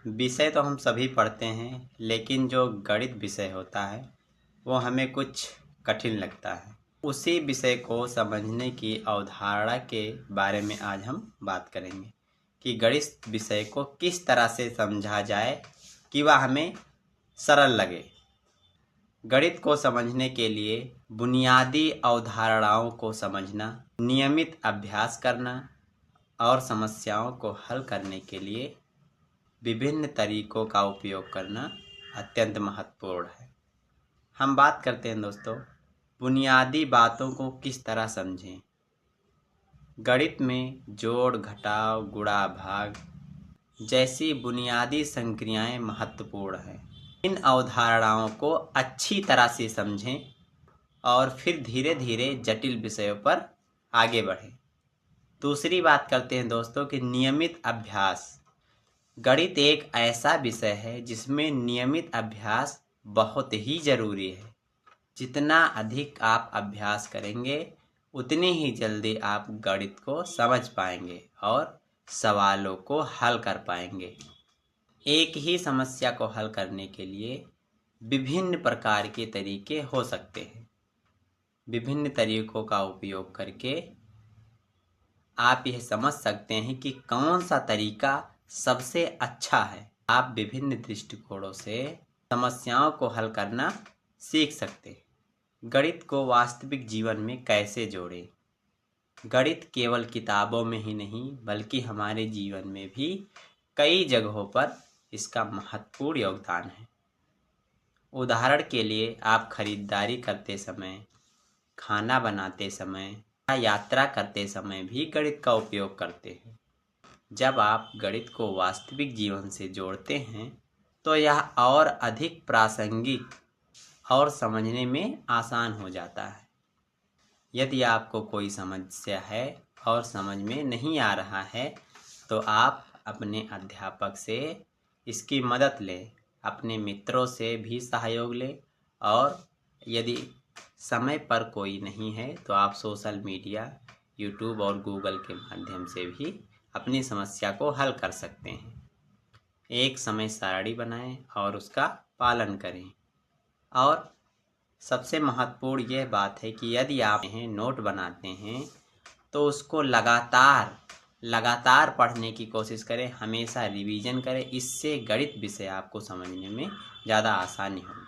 विषय तो हम सभी पढ़ते हैं, लेकिन जो गणित विषय होता है वो हमें कुछ कठिन लगता है। उसी विषय को समझने की अवधारणा के बारे में आज हम बात करेंगे कि गणित विषय को किस तरह से समझा जाए कि वह हमें सरल लगे। गणित को समझने के लिए बुनियादी अवधारणाओं को समझना, नियमित अभ्यास करना और समस्याओं को हल करने के लिए विभिन्न तरीकों का उपयोग करना अत्यंत महत्वपूर्ण है। हम बात करते हैं दोस्तों, बुनियादी बातों को किस तरह समझें। गणित में जोड़, घटाव, गुणा, भाग जैसी बुनियादी संक्रियाएं महत्वपूर्ण हैं। इन अवधारणाओं को अच्छी तरह से समझें और फिर धीरे धीरे जटिल विषयों पर आगे बढ़ें। दूसरी बात करते हैं दोस्तों कि नियमित अभ्यास। गणित एक ऐसा विषय है जिसमें नियमित अभ्यास बहुत ही ज़रूरी है। जितना अधिक आप अभ्यास करेंगे उतनी ही जल्दी आप गणित को समझ पाएंगे और सवालों को हल कर पाएंगे। एक ही समस्या को हल करने के लिए विभिन्न प्रकार के तरीके हो सकते हैं। विभिन्न तरीकों का उपयोग करके आप यह समझ सकते हैं कि कौन सा तरीका सबसे अच्छा है। आप विभिन्न दृष्टिकोणों से समस्याओं को हल करना सीख सकते हैं। गणित को वास्तविक जीवन में कैसे जोड़ें। गणित केवल किताबों में ही नहीं बल्कि हमारे जीवन में भी कई जगहों पर इसका महत्वपूर्ण योगदान है। उदाहरण के लिए आप खरीदारी करते समय, खाना बनाते समय या यात्रा करते समय भी गणित का उपयोग करते हैं। जब आप गणित को वास्तविक जीवन से जोड़ते हैं तो यह और अधिक प्रासंगिक और समझने में आसान हो जाता है। यदि आपको कोई समस्या है और समझ में नहीं आ रहा है तो आप अपने अध्यापक से इसकी मदद लें, अपने मित्रों से भी सहयोग लें और यदि समय पर कोई नहीं है तो आप सोशल मीडिया, यूट्यूब और गूगल के माध्यम से भी अपनी समस्या को हल कर सकते हैं। एक समय सारणी बनाएं और उसका पालन करें। और सबसे महत्वपूर्ण यह बात है कि यदि आप नोट बनाते हैं तो उसको लगातार पढ़ने की कोशिश करें, हमेशा रिवीजन करें। इससे गणित विषय आपको समझने में ज़्यादा आसानी होगी।